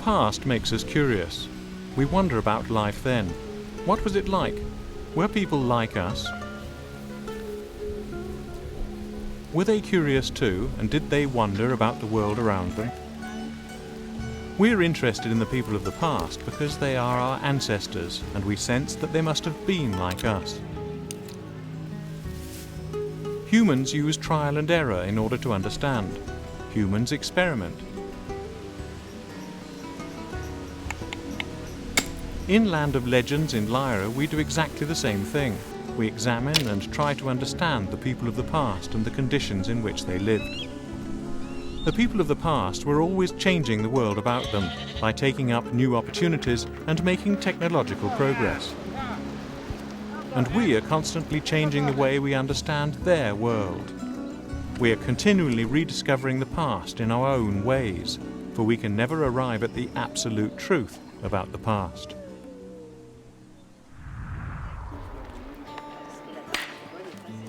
past makes us curious. We wonder about life then. What was it like? Were people like us? Were they curious too, and did they wonder about the world around them? We're interested in the people of the past because they are our ancestors, and we sense that they must have been like us. Humans use trial and error in order to understand. Humans experiment. In Land of Legends in Lejre, we do exactly the same thing. We examine and try to understand the people of the past and the conditions in which they lived. The people of the past were always changing the world about them by taking up new opportunities and making technological progress. And we are constantly changing the way we understand their world. We are continually rediscovering the past in our own ways, for we can never arrive at the absolute truth about the past.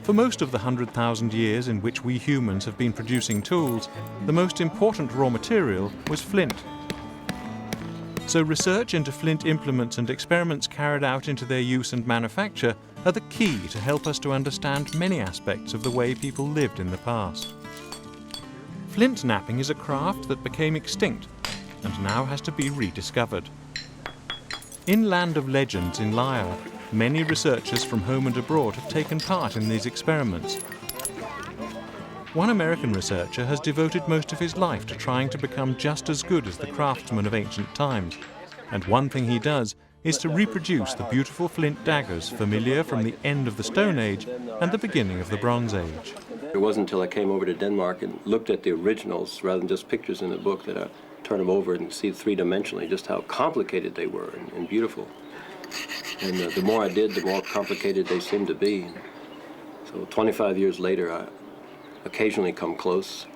For most of the 100,000 years in which we humans have been producing tools, the most important raw material was flint. So research into flint implements and experiments carried out into their use and manufacture are the key to help us to understand many aspects of the way people lived in the past. Flintknapping is a craft that became extinct and now has to be rediscovered. In Land of Legends in Lejre, many researchers from home and abroad have taken part in these experiments. One American researcher has devoted most of his life to trying to become just as good as the craftsmen of ancient times, and one thing he does is to reproduce the beautiful flint daggers familiar from the end of the Stone Age and the beginning of the Bronze Age. It wasn't until I came over to Denmark and looked at the originals rather than just pictures in the book that I turned them over and see three-dimensionally just how complicated they were and beautiful. And the more I did, the more complicated they seemed to be. So 25 years later, I occasionally come close,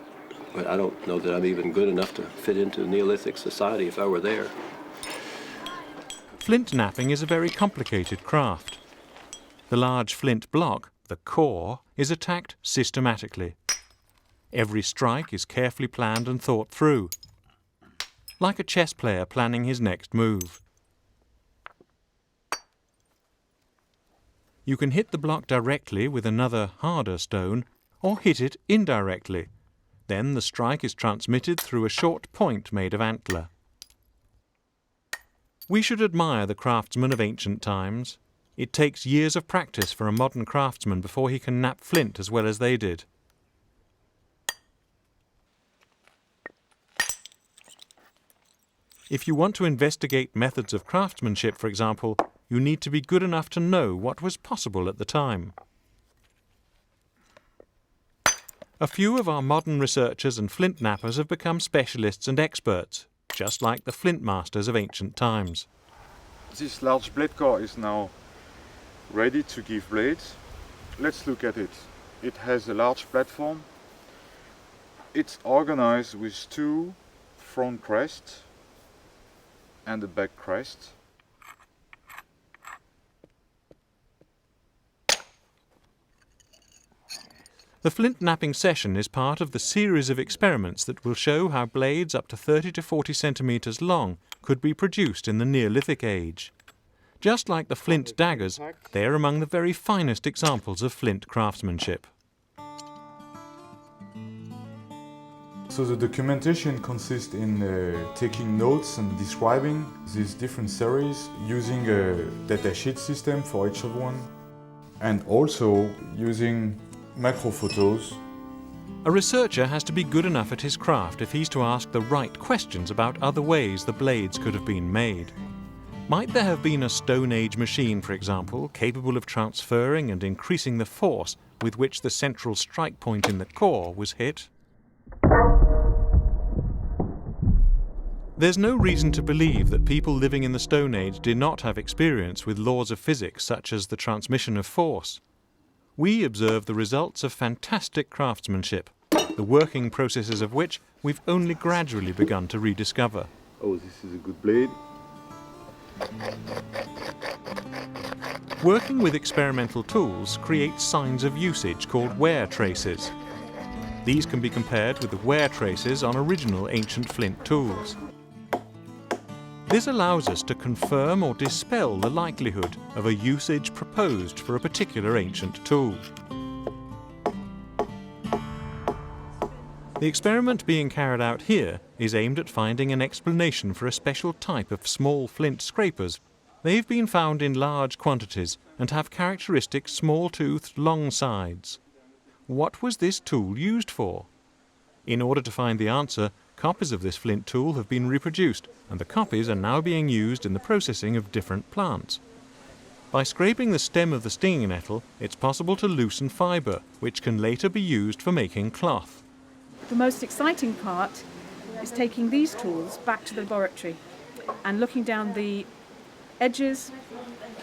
but I don't know that I'm even good enough to fit into Neolithic society if I were there. Flintknapping is a very complicated craft. The large flint block, the core, is attacked systematically. Every strike is carefully planned and thought through, like a chess player planning his next move. You can hit the block directly with another, harder stone, or hit it indirectly. Then the strike is transmitted through a short point made of antler. We should admire the craftsmen of ancient times. It takes years of practice for a modern craftsman before he can knap flint as well as they did. If you want to investigate methods of craftsmanship, for example, you need to be good enough to know what was possible at the time. A few of our modern researchers and flint knappers have become specialists and experts, just like the flint masters of ancient times. This large blade core is now ready to give blades. Let's look at it. It has a large platform. It's organized with two front crests and a back crest. The flint knapping session is part of the series of experiments that will show how blades up to 30 to 40 centimeters long could be produced in the Neolithic age. Just like the flint daggers, they are among the very finest examples of flint craftsmanship. So the documentation consists in taking notes and describing these different series, using a datasheet system for each of one, and also using macro photos. A researcher has to be good enough at his craft if he's to ask the right questions about other ways the blades could have been made. Might there have been a Stone Age machine, for example, capable of transferring and increasing the force with which the central strike point in the core was hit? There's no reason to believe that people living in the Stone Age did not have experience with laws of physics such as the transmission of force. We observe the results of fantastic craftsmanship, the working processes of which we've only gradually begun to rediscover. Oh, this is a good blade. Working with experimental tools creates signs of usage called wear traces. These can be compared with the wear traces on original ancient flint tools. This allows us to confirm or dispel the likelihood of a usage proposed for a particular ancient tool. The experiment being carried out here is aimed at finding an explanation for a special type of small flint scrapers. They've been found in large quantities and have characteristic small-toothed long sides. What was this tool used for? In order to find the answer, copies of this flint tool have been reproduced, and the copies are now being used in the processing of different plants. By scraping the stem of the stinging nettle, it's possible to loosen fibre, which can later be used for making cloth. The most exciting part is taking these tools back to the laboratory and looking down the edges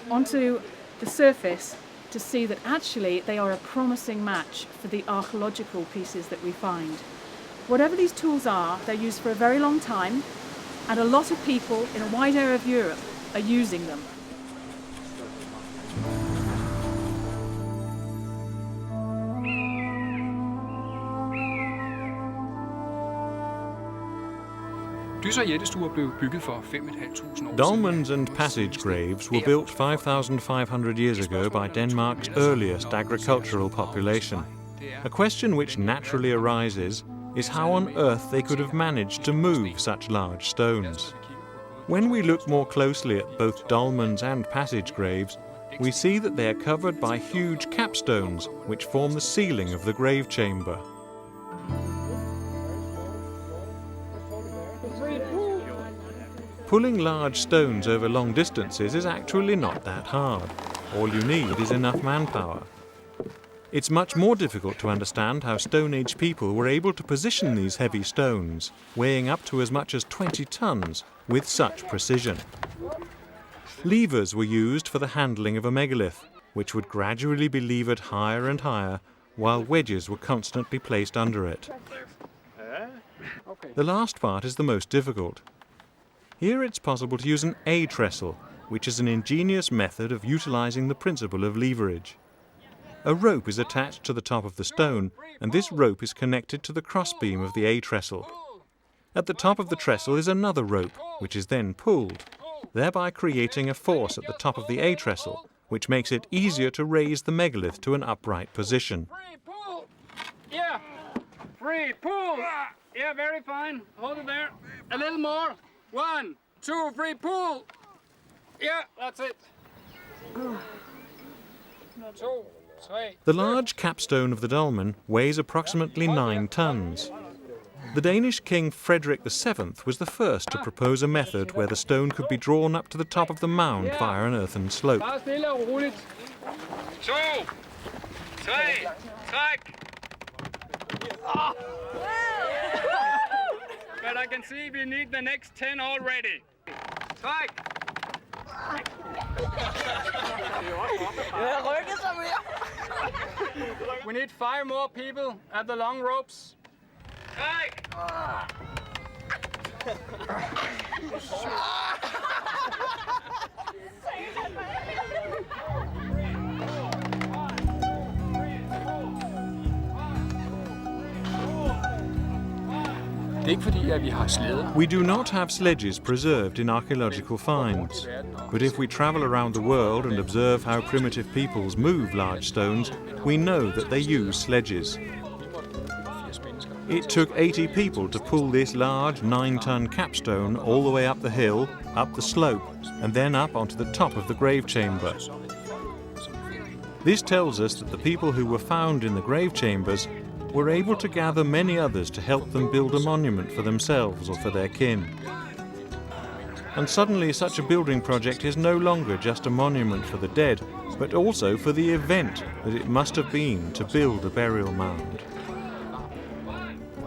onto the surface to see that actually they are a promising match for the archaeological pieces that we find. Whatever these tools are, they're used for a very long time, and a lot of people in a wide area of Europe are using them. Dolmens and passage graves were built 5,500 years ago by Denmark's earliest agricultural population. A question which naturally arises is how on earth they could have managed to move such large stones. When we look more closely at both dolmens and passage graves, we see that they are covered by huge capstones which form the ceiling of the grave chamber. Pulling large stones over long distances is actually not that hard. All you need is enough manpower. It's much more difficult to understand how Stone Age people were able to position these heavy stones, weighing up to as much as 20 tons, with such precision. Levers were used for the handling of a megalith, which would gradually be levered higher and higher, while wedges were constantly placed under it. The last part is the most difficult. Here it's possible to use an A-trestle, which is an ingenious method of utilizing the principle of leverage. A rope is attached to the top of the stone, and this rope is connected to the crossbeam of the A-trestle. At the top of the trestle is another rope, which is then pulled, thereby creating a force at the top of the A-trestle, which makes it easier to raise the megalith to an upright position. Free pull! Yeah! Free pull! Yeah, very fine. Hold it there. A little more. 1, 2, free pull! Yeah, that's it. 2, 3. The large capstone of the dolmen weighs approximately 9 tons. The Danish king Frederick VII was the first to propose a method where the stone could be drawn up to the top of the mound via an earthen slope. Bare stille og roligt. 2, 3, træk! But I can see we need the next 10 already. Træk! We need 5 more people at the long ropes. Træk! We do not have sledges preserved in archaeological finds, but if we travel around the world and observe how primitive peoples move large stones, we know that they use sledges. It took 80 people to pull this large 9-ton capstone all the way up the hill, up the slope, and then up onto the top of the grave chamber. This tells us that the people who were found in the grave chambers were able to gather many others to help them build a monument for themselves or for their kin. And suddenly such a building project is no longer just a monument for the dead, but also for the event that it must have been to build a burial mound.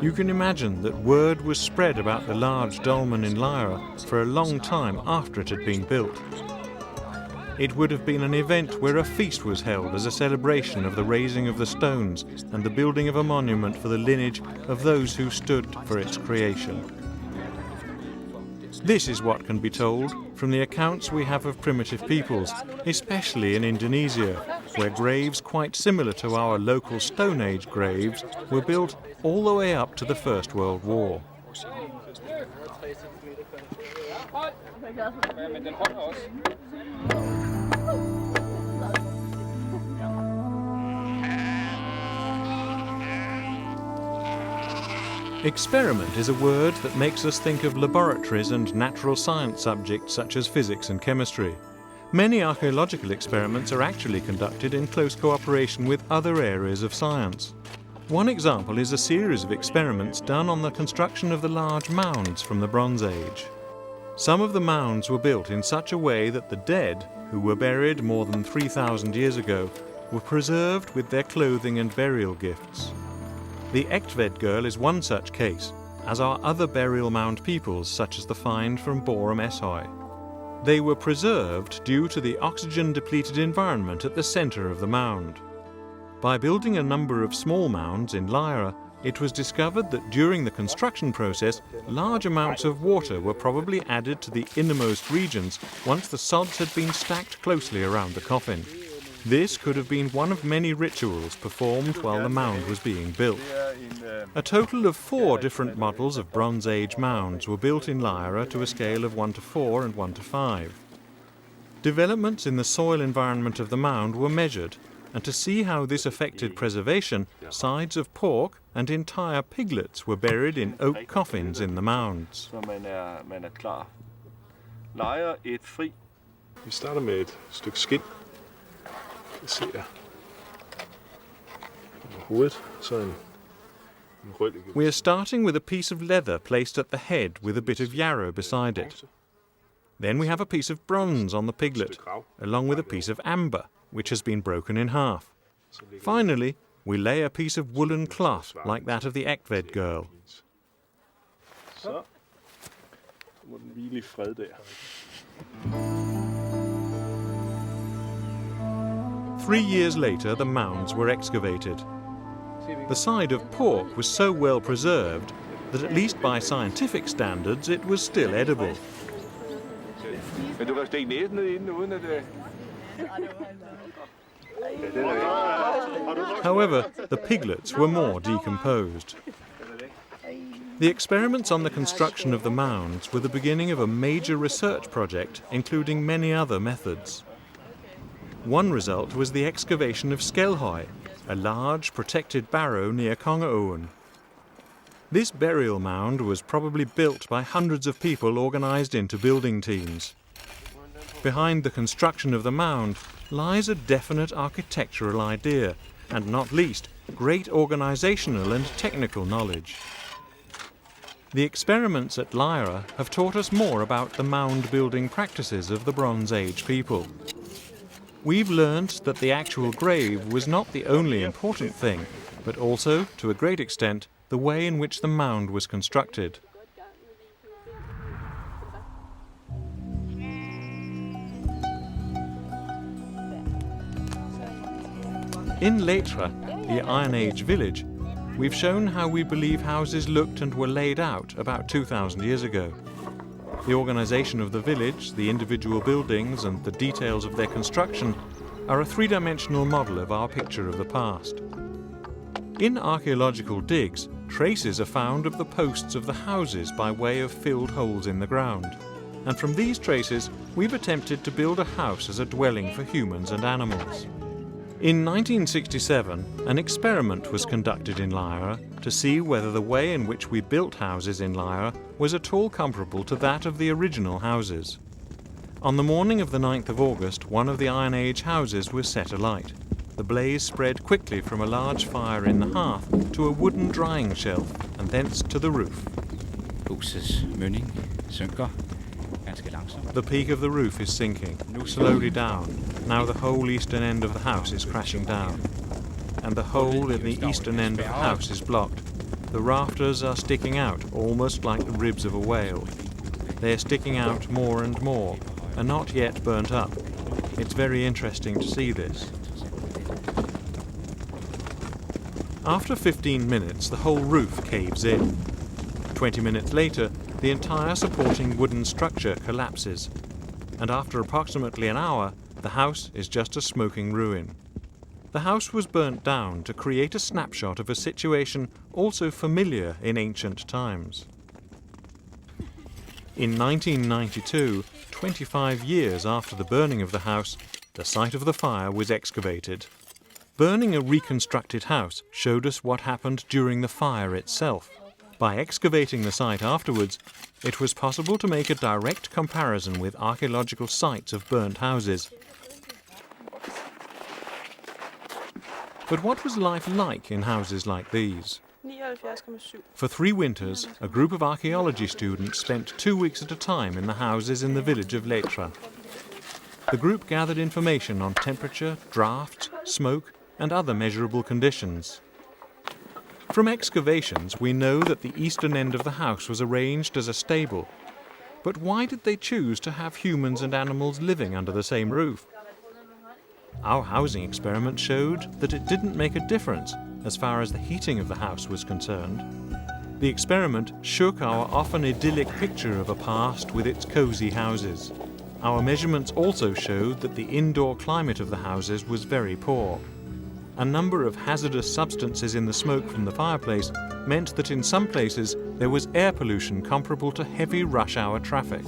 You can imagine that word was spread about the large dolmen in Lejre for a long time after it had been built. It would have been an event where a feast was held as a celebration of the raising of the stones and the building of a monument for the lineage of those who stood for its creation. This is what can be told from the accounts we have of primitive peoples, especially in Indonesia, where graves quite similar to our local Stone Age graves were built all the way up to the First World War. Hold! Ja, men den holder også. Experiment is a word that makes us think of laboratories and natural science subjects such as physics and chemistry. Many archaeological experiments are actually conducted in close cooperation with other areas of science. One example is a series of experiments done on the construction of the large mounds from the Bronze Age. Some of the mounds were built in such a way that the dead, who were buried more than 3,000 years ago, were preserved with their clothing and burial gifts. The Echtvedgirl is one such case, as are other burial mound peoples such as the find from Borum Eshoy. They were preserved due to the oxygen-depleted environment at the centre of the mound. By building a number of small mounds in Lejre, it was discovered that during the construction process, large amounts of water were probably added to the innermost regions once the sods had been stacked closely around the coffin. This could have been one of many rituals performed while the mound was being built. A total of 4 different models of Bronze Age mounds were built in Lejre to a scale of 1 to 4 and 1 to 5. Developments in the soil environment of the mound were measured, and to see how this affected preservation, sides of pork and entire piglets were buried in oak coffins in the mounds. Så man klar. Lejre et fri. Vi starter med et stykke skind. Det ser hovedet, så en rød. We are starting with a piece of leather placed at the head with a bit of yarrow beside it. Then we have a piece of bronze on the piglet, along with a piece of amber, which has been broken in half. Finally, we lay a piece of woolen cloth like that of the Echtvedgirl. Så må den hvile i fred der. 3 years later, the mounds were excavated. The side of pork was so well preserved that at least by scientific standards it was still edible. Men du kan stikke næsen ned i den uden at However, the piglets were more decomposed. The experiments on the construction of the mounds were the beginning of a major research project including many other methods. One result was the excavation of Skelhøy, a large protected barrow near Kongeåen. This burial mound was probably built by hundreds of people organised into building teams. Behind the construction of the mound lies a definite architectural idea, and not least, great organisational and technical knowledge. The experiments at Lejre have taught us more about the mound building practices of the Bronze Age people. We've learnt that the actual grave was not the only important thing, but also, to a great extent, the way in which the mound was constructed. In Lejre, the Iron Age village, we've shown how we believe houses looked and were laid out about 2,000 years ago. The organisation of the village, the individual buildings and the details of their construction are a three-dimensional model of our picture of the past. In archaeological digs, traces are found of the posts of the houses by way of filled holes in the ground. And from these traces, we've attempted to build a house as a dwelling for humans and animals. In 1967, an experiment was conducted in Lejre to see whether the way in which we built houses in Lejre was at all comparable to that of the original houses. On the morning of the 9th of August, one of the Iron Age houses was set alight. The blaze spread quickly from a large fire in the hearth to a wooden drying shelf and thence to the roof. Husets mønning synker ganske langsomt. The peak of the roof is sinking, slowly down. Now the whole eastern end of the house is crashing down. And the hole in the eastern end of the house is blocked. The rafters are sticking out, almost like the ribs of a whale. They're sticking out more and more, are not yet burnt up. It's very interesting to see this. After 15 minutes, the whole roof caves in. 20 minutes later, the entire supporting wooden structure collapses. And after approximately an hour, the house is just a smoking ruin. The house was burnt down to create a snapshot of a situation also familiar in ancient times. In 1992, 25 years after the burning of the house, the site of the fire was excavated. Burning a reconstructed house showed us what happened during the fire itself. By excavating the site afterwards, it was possible to make a direct comparison with archaeological sites of burnt houses. But what was life like in houses like these? For 3 winters, a group of archaeology students spent 2 weeks at a time in the houses in the village of Lejre. The group gathered information on temperature, draught, smoke, and other measurable conditions. From excavations, we know that the eastern end of the house was arranged as a stable. But why did they choose to have humans and animals living under the same roof? Our housing experiment showed that it didn't make a difference as far as the heating of the house was concerned. The experiment shook our often idyllic picture of a past with its cosy houses. Our measurements also showed that the indoor climate of the houses was very poor. A number of hazardous substances in the smoke from the fireplace meant that in some places there was air pollution comparable to heavy rush hour traffic.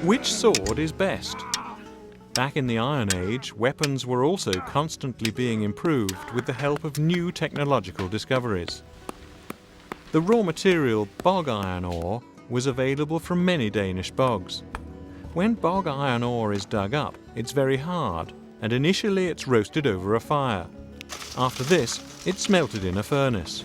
Which sword is best? Back in the Iron Age, weapons were also constantly being improved with the help of new technological discoveries. The raw material bog iron ore was available from many Danish bogs. When bog iron ore is dug up, it's very hard, and initially it's roasted over a fire. After this, it's smelted in a furnace.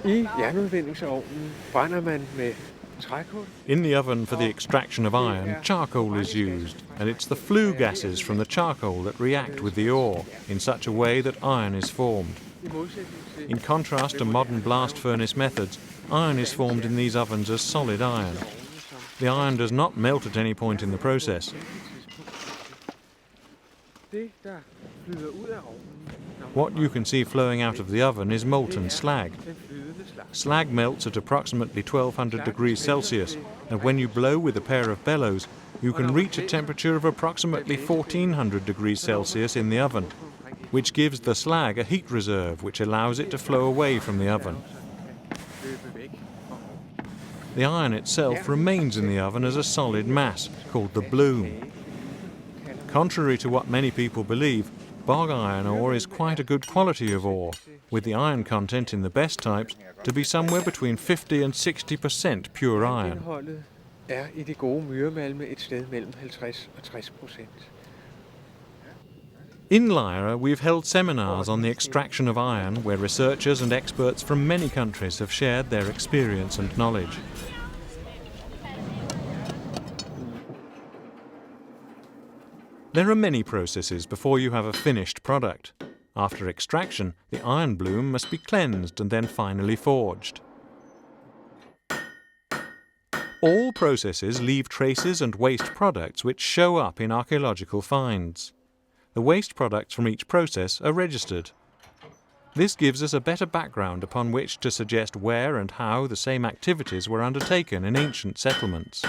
I jernudvindingsovnen brænder man med trækul. In the oven for the extraction of iron, charcoal is used, and it's the flue gases from the charcoal that react with the ore in such a way that iron is formed. In contrast to modern blast furnace methods, iron is formed in these ovens as solid iron. The iron does not melt at any point in the process. What you can see flowing out of the oven is molten slag. Slag melts at approximately 1200 degrees Celsius, and when you blow with a pair of bellows, you can reach a temperature of approximately 1400 degrees Celsius in the oven, which gives the slag a heat reserve which allows it to flow away from the oven. The iron itself remains in the oven as a solid mass, called the bloom. Contrary to what many people believe, bog iron ore is quite a good quality of ore, with the iron content in the best types to be somewhere between 50 and 60% pure iron. I de gode myremalme et sted mellem 50 og 60%. In Lejre, we've held seminars on the extraction of iron where researchers and experts from many countries have shared their experience and knowledge. There are many processes before you have a finished product. After extraction, the iron bloom must be cleansed and then finally forged. All processes leave traces and waste products which show up in archaeological finds. The waste products from each process are registered. This gives us a better background upon which to suggest where and how the same activities were undertaken in ancient settlements.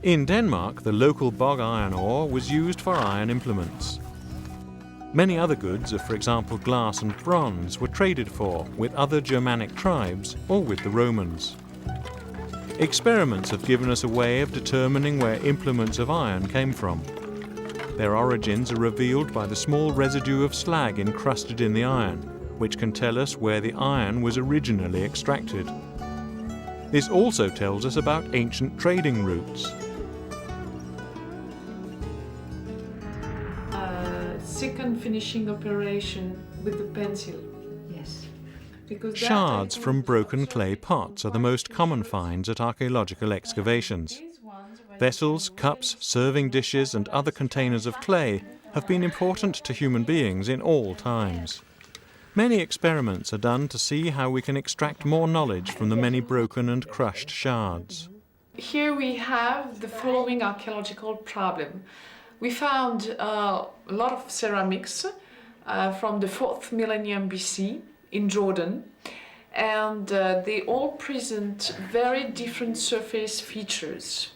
In Denmark, the local bog iron ore was used for iron implements. Many other goods, for example glass and bronze, were traded for with other Germanic tribes or with the Romans. Experiments have given us a way of determining where implements of iron came from. Their origins are revealed by the small residue of slag encrusted in the iron, which can tell us where the iron was originally extracted. This also tells us about ancient trading routes. Second finishing operation with the pencil. Yes. Shards from broken clay pots are the most common finds at archaeological excavations. Vessels, cups, serving dishes and other containers of clay have been important to human beings in all times. Many experiments are done to see how we can extract more knowledge from the many broken and crushed shards. Here we have the following archaeological problem. We found a lot of ceramics from the 4th millennium BC in Jordan, and they all present very different surface features.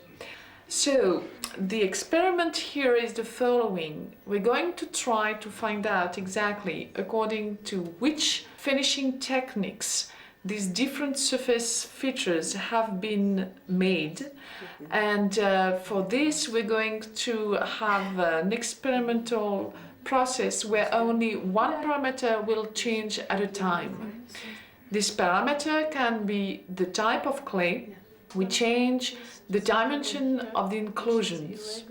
So the experiment here is the following. We're going to try to find out exactly according to which finishing techniques these different surface features have been made, and for this we're going to have an experimental process where only one parameter will change at a time. This parameter can be the type of clay. We change the dimension of the inclusions.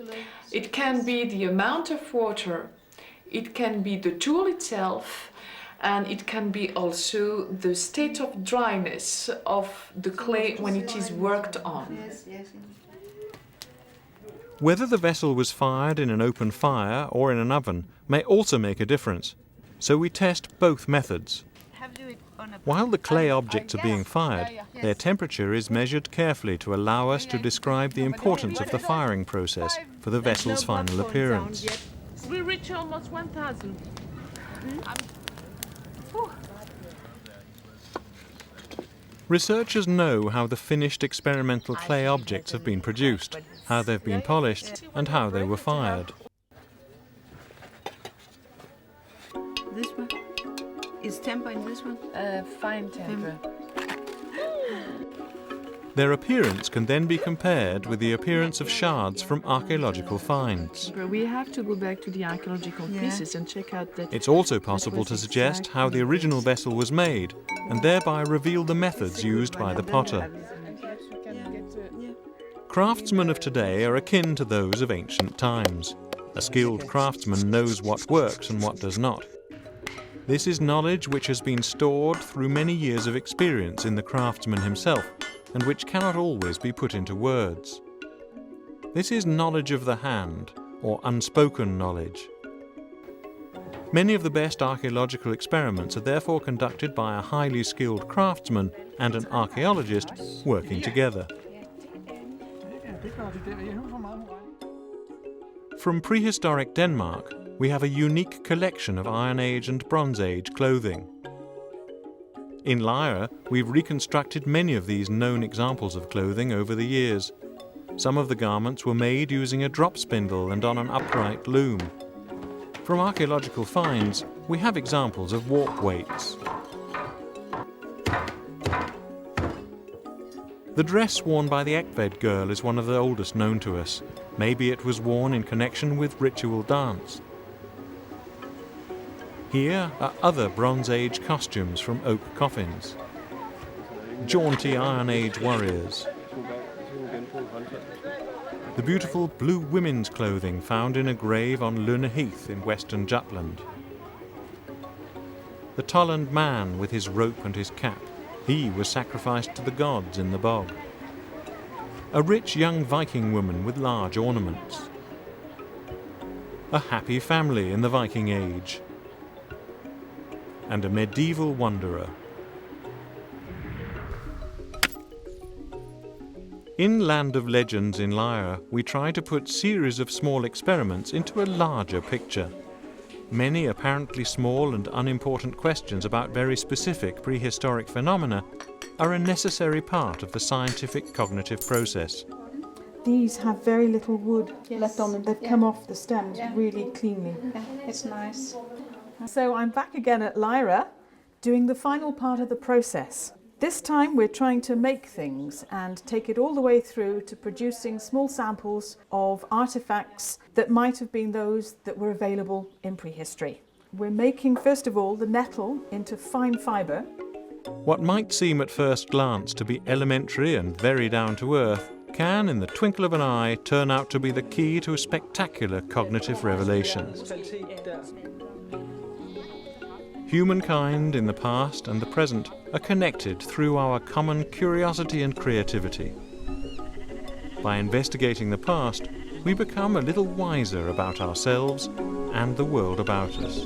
It can be the amount of water. It can be the tool itself, and it can be also the state of dryness of the clay when it is worked on. Whether the vessel was fired in an open fire or in an oven may also make a difference, so we test both methods. While the clay objects are being fired, their temperature is measured carefully to allow us to describe the importance of the firing process for the vessel's final appearance. We reach almost 1,000. Researchers know how the finished experimental clay objects have been produced, how they've been polished, and how they were fired. This one? Is temper in this one? Fine temper. Their appearance can then be compared with the appearance of shards from archaeological finds. We have to go back to the archaeological pieces and check out that. It's also possible to suggest how the original vessel was made, and thereby reveal the methods used by the potter. Craftsmen of today are akin to those of ancient times. A skilled craftsman knows what works and what does not. This is knowledge which has been stored through many years of experience in the craftsman himself, and which cannot always be put into words. This is knowledge of the hand, or unspoken knowledge. Many of the best archaeological experiments are therefore conducted by a highly skilled craftsman and an archaeologist working together. From prehistoric Denmark, we have a unique collection of Iron Age and Bronze Age clothing. In Lejre, we've reconstructed many of these known examples of clothing over the years. Some of the garments were made using a drop spindle and on an upright loom. From archaeological finds, we have examples of warp weights. The dress worn by the Ekved girl is one of the oldest known to us. Maybe it was worn in connection with ritual dance. Here are other Bronze Age costumes from oak coffins. Jaunty Iron Age warriors. The beautiful blue women's clothing found in a grave on Lunde Heath in western Jutland. The Tolland man with his rope and his cap. He was sacrificed to the gods in the bog. A rich young Viking woman with large ornaments. A happy family in the Viking age. And a medieval wanderer. In Land of Legends in Lejre, we try to put series of small experiments into a larger picture. Many apparently small and unimportant questions about very specific prehistoric phenomena are a necessary part of the scientific cognitive process. These have very little wood left on them. They've come off the stems really cleanly. It's nice. So I'm back again at Lejre, doing the final part of the process. This time we're trying to make things and take it all the way through to producing small samples of artifacts that might have been those that were available in prehistory. We're making, first of all, the metal into fine fibre. What might seem at first glance to be elementary and very down to earth can, in the twinkle of an eye, turn out to be the key to a spectacular cognitive revelation. Humankind in the past and the present are connected through our common curiosity and creativity. By investigating the past, we become a little wiser about ourselves and the world about us.